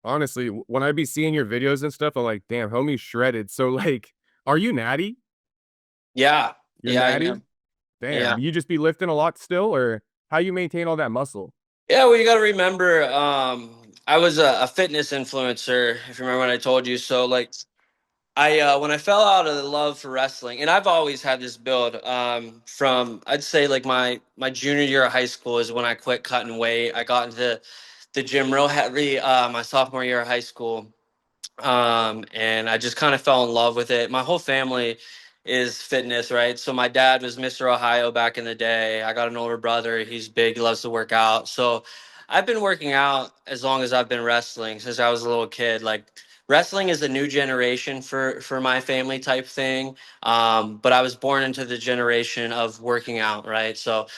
Honestly, when I be seeing your videos and stuff, I'm like, damn, homie's shredded. So like, are you natty? Yeah, You're yeah, I natty? am. Damn, Yeah. you just be lifting a lot still, or how you maintain all that muscle? Yeah, well, you got to remember, I was a fitness influencer, if you remember when I told you. So, like, when I fell out of the love for wrestling, and I've always had this build from I'd say like my junior year of high school is when I quit cutting weight. I got into the gym real heavy my sophomore year of high school, and I just kind of fell in love with it. My whole family is fitness, right? So my dad was Mr. Ohio back in the day. I got an older brother. He's big. He loves to work out. So I've been working out as long as I've been wrestling since I was a little kid. Like wrestling is a new generation for my family type thing. But I was born into the generation of working out, right? So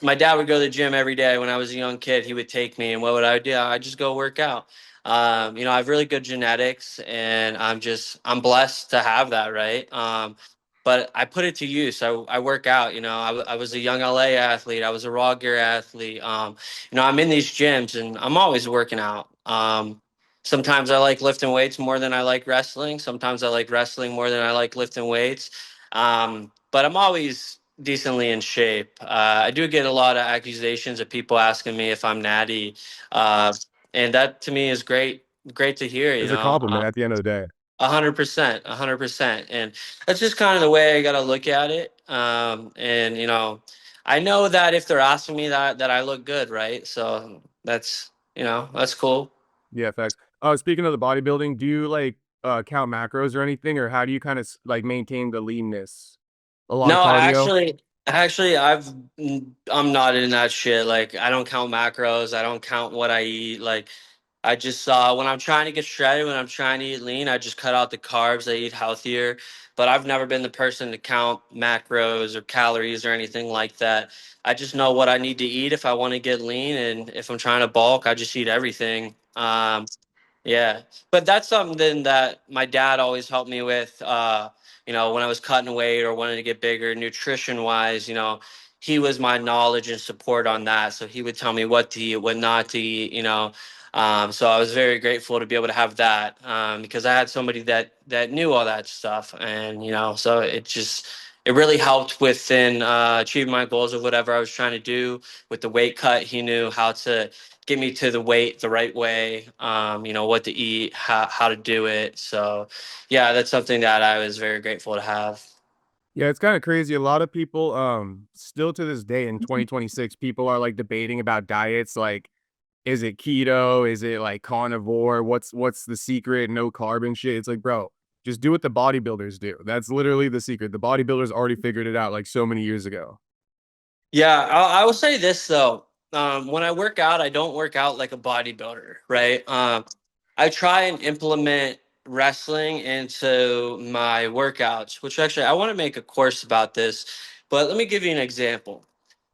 my dad would go to the gym every day when I was a young kid. He would take me, and what would I do? I'd just go work out. I have really good genetics, and I'm blessed to have that, right? But I put it to use. I work out. I was a young LA athlete. I was a raw gear athlete. I'm in these gyms, and I'm always working out. Sometimes I like lifting weights more than I like wrestling. Sometimes I like wrestling more than I like lifting weights. But I'm always decently in shape. I do get a lot of accusations of people asking me if I'm natty. Uh, and that to me is great to hear. It's a compliment at the end of the day. 100%, 100%, and that's just kind of the way I got to look at it. And I know that if they're asking me that I look good, right? So that's cool. Yeah, facts. Speaking of the bodybuilding, do you like count macros or anything, or how do you kind of like maintain the leanness? A lot of No, cardio. actually, I'm not in that shit. Like, I don't count macros. I don't count what I eat. Like, I just when I'm trying to get shredded, when I'm trying to eat lean, I just cut out the carbs. I eat healthier. But I've never been the person to count macros or calories or anything like that. I just know what I need to eat if I want to get lean, and if I'm trying to bulk, I just eat everything. Yeah, but that's something that my dad always helped me with. When I was cutting weight or wanting to get bigger, nutrition wise, he was my knowledge and support on that. So he would tell me what to eat, what not to eat. So I was very grateful to be able to have that because I had somebody that knew all that stuff, and so it really helped within achieving my goals of whatever I was trying to do with the weight cut. He knew how to get me to the weight the right way, what to eat, how to do it. So, yeah, that's something that I was very grateful to have. Yeah, it's kind of crazy. A lot of people, still to this day in 2026, people are like debating about diets. Like, is it keto? Is it like carnivore? What's the secret? No carb and shit. It's like, bro, just do what the bodybuilders do. That's literally the secret. The bodybuilders already figured it out like so many years ago. Yeah, I will say this though. When I work out, I don't work out like a bodybuilder, right? I try and implement wrestling into my workouts, which actually I want to make a course about this, but let me give you an example.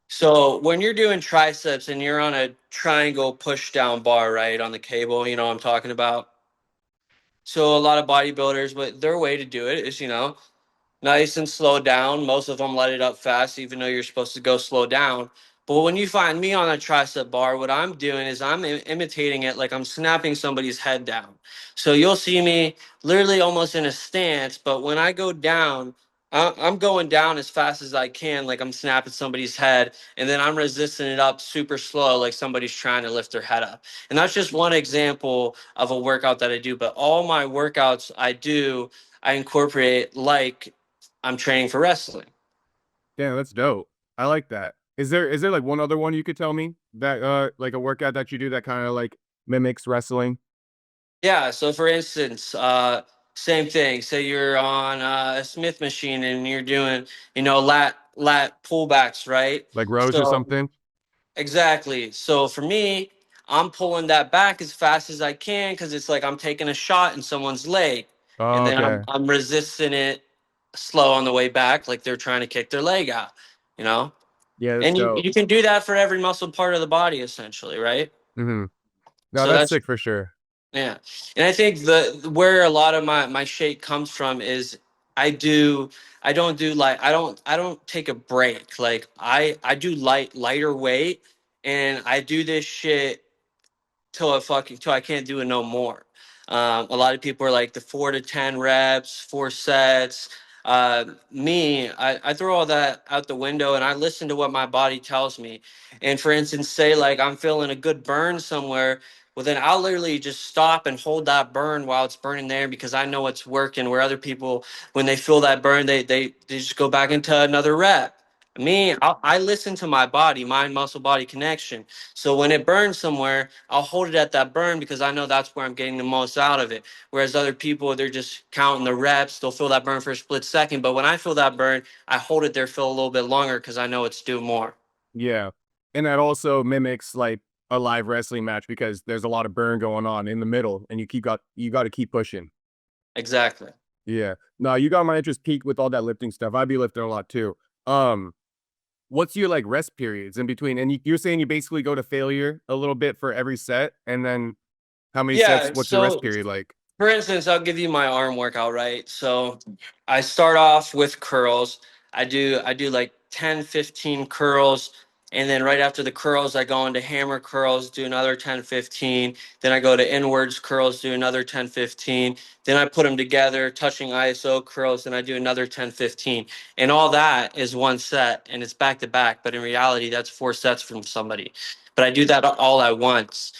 So when you're doing triceps and you're on a triangle push down bar, right, on the cable, what I'm talking about. So a lot of bodybuilders, but their way to do it is, nice and slow down. Most of them let it up fast, even though you're supposed to go slow down. But when you find me on a tricep bar, what I'm doing is I'm imitating it like I'm snapping somebody's head down. So you'll see me literally almost in a stance, but when I go down, I'm going down as fast as I can, like I'm snapping somebody's head, and then I'm resisting it up super slow, like somebody's trying to lift their head up. And that's just one example of a workout that I do. But all my workouts I incorporate like I'm training for wrestling. Damn, that's dope. I like that. Is there like one other one you could tell me that like a workout that you do that kind of like mimics wrestling? Yeah. So, for instance, same thing. Say you're on a Smith machine and you're doing, lat pullbacks, right? Like rows or So, something? exactly. So for me, I'm pulling that back as fast as I can because it's like I'm taking a shot in someone's leg, and Oh, then I'm okay. I'm resisting it slow on the way back, like they're trying to kick their leg out. You know. Yeah, that's And you, dope. you can do that for every muscle part of the body, essentially, right? Mhm. No, So that's that's sick for sure. yeah. And I think the where a lot of my shape comes from is I do I don't do like I don't take a break. Like I do lighter weight, and I do this shit till I can't do it no more. A lot of people are like the 4 to 10 reps, 4 sets. I throw all that out the window and I listen to what my body tells me. And for instance, say like I'm feeling a good burn somewhere, well then I'll literally just stop and hold that burn while it's burning there because I know it's working. Where other people, when they feel that burn, they just go back into another rep. I listen to my body, mind muscle body connection. So when it burns somewhere, I'll hold it at that burn because I know that's where I'm getting the most out of it. Whereas other people, they're just counting the reps. They'll feel that burn for a split second. But when I feel that burn, I hold it there for a little bit longer because I know it's due more. Yeah. And that also mimics like a live wrestling match because there's a lot of burn going on in the middle and you got to keep pushing. Exactly. Yeah. No, you got my interest peaked with all that lifting stuff. I'd be lifting a lot too. Um, what's your like rest periods in between? And you're saying you basically go to failure a little bit for every set, and then how many sets? Yeah. What's your rest So period like? for instance, I'll give you my arm workout, right? So I start off with curls. I do like 10, 15 curls. And then right after the curls, I go into hammer curls, do another 10, 15. Then I go to inwards curls, do another 10, 15. Then I put them together, touching ISO curls, and I do another 10, 15. And all that is one set and it's back to back. But in reality, that's 4 sets from somebody. But I do that all at once.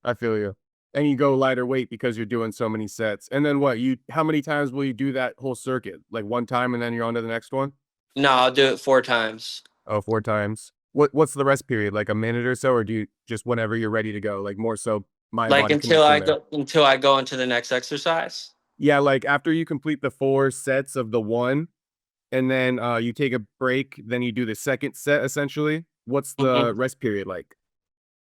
I feel you. And you go lighter weight because you're doing so many sets. And then what? You how many times will you do that whole circuit? Like one time and then you're on to the next one? No, I'll do it 4 times. Oh, 4 times. What's the rest period? Like a minute or so, or do you just whenever you're ready to go? Like more so mind Like body connection there. until I go into the next exercise. Yeah, like after you complete the 4 sets of the one, and then you take a break, then you do the second set essentially. What's the Mhm. rest period like?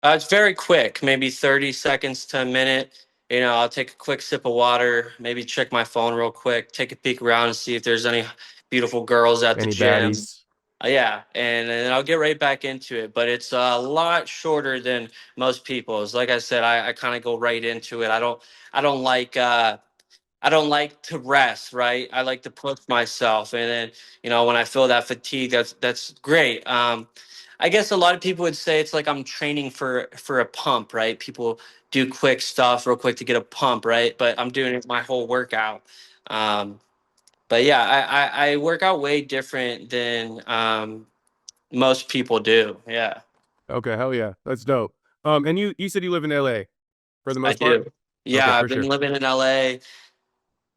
It's very quick, maybe 30 seconds to a minute. I'll take a quick sip of water, maybe check my phone real quick, take a peek around and see if there's any beautiful girls at the Any gym. baddies? Yeah, and then I'll get right back into it. But it's a lot shorter than most people's. Like I said, I kind of go right into it. I don't like I don't like to rest, right? I like to push myself, and then when I feel that fatigue, that's great. I guess a lot of people would say it's like I'm training for a pump, right? People do quick stuff real quick to get a pump, right? But I'm doing it my whole workout. Um, but yeah, I work out way different than most people do. Yeah, Okay, hell yeah, that's dope. And you said you live in LA for the I most part? do. Yeah, Okay, I've for been sure. living in LA.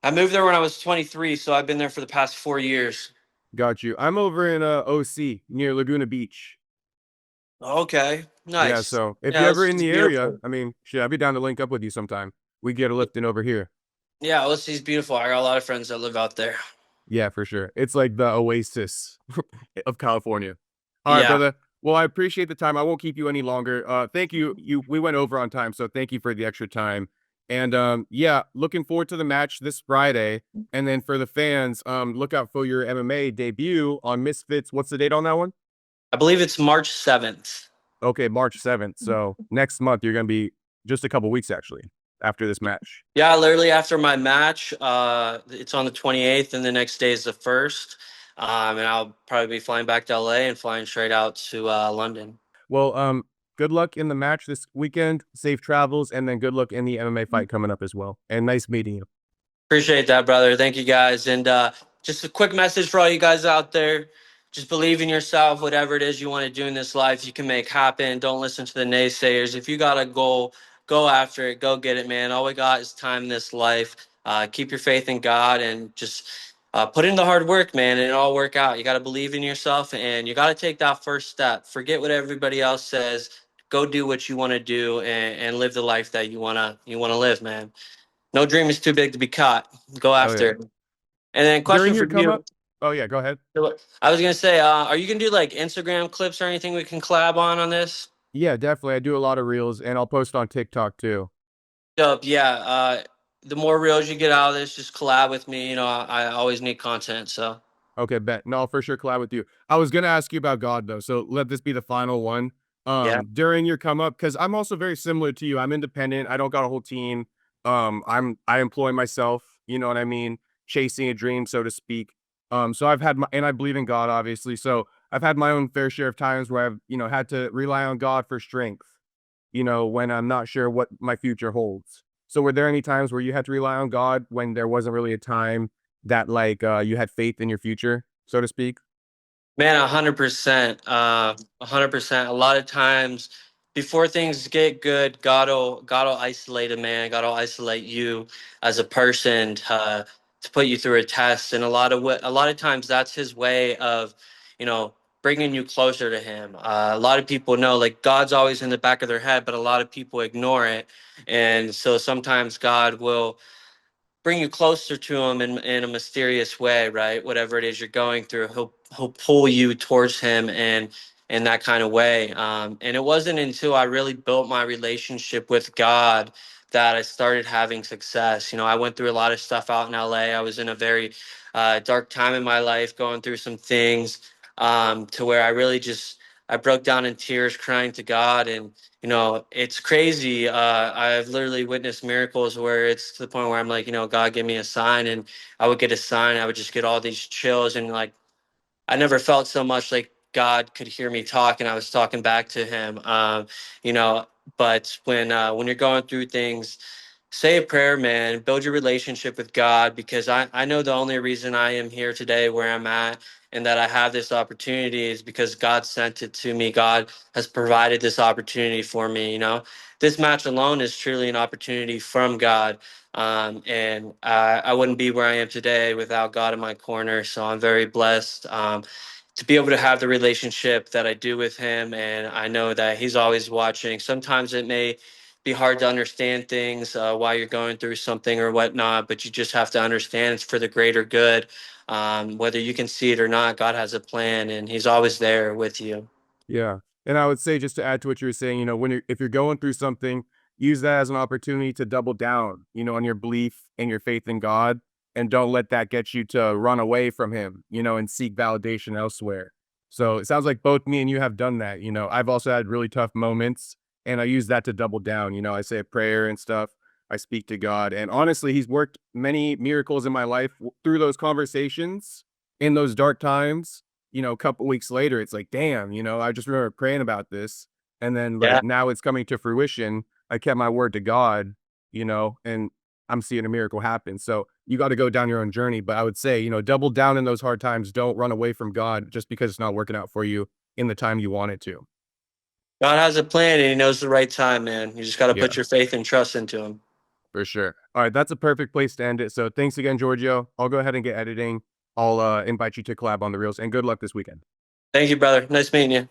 I moved there when I was 23, so I've been there for the past 4 years. Got you. I'm over in OC near Laguna Beach. Okay, Yeah, nice. so if Yeah, you're ever this in is the area, beautiful. I mean, shit, I'd be down to link up with you sometime. We get a lift in over here. Yeah, OC's beautiful. I got a lot of friends that live out there. Yeah, for sure. It's like the oasis of California. All right, Yeah, brother. Well, I appreciate the time. I won't keep you any longer. Thank you. We went over on time, so thank you for the extra time. And yeah, looking forward to the match this Friday. And then for the fans, look out for your MMA debut on Misfits. What's the date on that one? I believe it's March 7th. Okay, March 7th. So next month you're gonna be just a couple weeks actually after this match. Yeah, literally after my match, it's on the 28th, and the next day is the 1st. And I'll probably be flying back to LA and flying straight out to London. Well, good luck in the match this weekend. Safe travels, and then good luck in the MMA fight coming up as well. And nice meeting you. Appreciate that, brother. Thank you guys. And just a quick message for all you guys out there. Just believe in yourself. Whatever it is you want to do in this life, you can make happen. Don't listen to the naysayers. If you got a goal, go after it. Go get it, man. All we got is time in this life. Keep your faith in God and just put in the hard work, man, and it'll all work out. You got to believe in yourself and you got to take that first step. Forget what everybody else says. Go do what you want to do and live the life that you wanna live, man. No dream is too big to be caught. Go Oh after yeah. it. And then During question your for come up. you. Oh yeah, go ahead. I was gonna say, are you gonna do like Instagram clips or anything we can collab on this? Yeah, definitely. I do a lot of reels, and I'll post on TikTok too. Dope. Yeah. The more reels you get out of this, just collab with me. I always need content. So Okay, bet. No, I'll for sure collab with you. I was gonna ask you about God though, so let this be the final one. yeah. During your come up, because I'm also very similar to you. I'm independent. I don't got a whole team. I employ myself. You know what I mean? Chasing a dream, so to speak. So I've had my, and I believe in God, obviously. So I've had my own fair share of times where I've had to rely on God for strength. when I'm not sure what my future holds. So were there any times where you had to rely on God when there wasn't really a time that like you had faith in your future, so to speak? Man, 100%. 100%. A lot of times before things get good, God will isolate a man. God will isolate you as a person to put you through a test. And a lot of times that's his way of, you know, bringing you closer to him. A lot of people know like God's always in the back of their head, but a lot of people ignore it. And so sometimes God will bring you closer to him in a mysterious way, right? Whatever it is you're going through, he'll pull you towards him and in that kind of way. And it wasn't until I really built my relationship with God that I started having success. You know, I went through a lot of stuff out in LA. I was in a very dark time in my life, going through some things to where I really just I broke down in tears, crying to God, and you know, it's crazy. I've literally witnessed miracles where it's to the point where I'm like, you know, God, give me a sign, and I would get a sign. I would just get all these chills, and like, I never felt so much like God could hear me talk, and I was talking back to Him. You know, but when you're going through things, say a prayer, man. Build your relationship with God, because I know the only reason I am here today where I'm at and that I have this opportunity is because God sent it to me. God has provided this opportunity for me. You know, this match alone is truly an opportunity from God. And I wouldn't be where I am today without God in my corner. So I'm very blessed to be able to have the relationship that I do with Him. And I know that He's always watching. Sometimes it may be hard to understand things while you're going through something or whatnot, but you just have to understand it's for the greater good. Whether you can see it or not, God has a plan, and He's always there with you. Yeah. And I would say, just to add to what you were saying, when if you're going through something, use that as an opportunity to double down, on your belief and your faith in God, and don't let that get you to run away from him, and seek validation elsewhere. So it sounds like both me and you have done that. I've also had really tough moments, and I use that to double down. I say a prayer and stuff. I speak to God, and honestly, he's worked many miracles in my life through those conversations in those dark times. A couple weeks later, it's like, damn, I just remember praying about this. And then Yeah. like now it's coming to fruition. I kept my word to God, and I'm seeing a miracle happen. So you got to go down your own journey. But I would say, double down in those hard times. Don't run away from God just because it's not working out for you in the time you want it to. God has a plan, and He knows the right time, man. You just got to put Yeah, your faith and trust into Him. for sure. All right. That's a perfect place to end it. So thanks again, Giorgio. I'll go ahead and get editing. I'll invite you to collab on the reels, and good luck this weekend. Thank you, brother. Nice meeting you.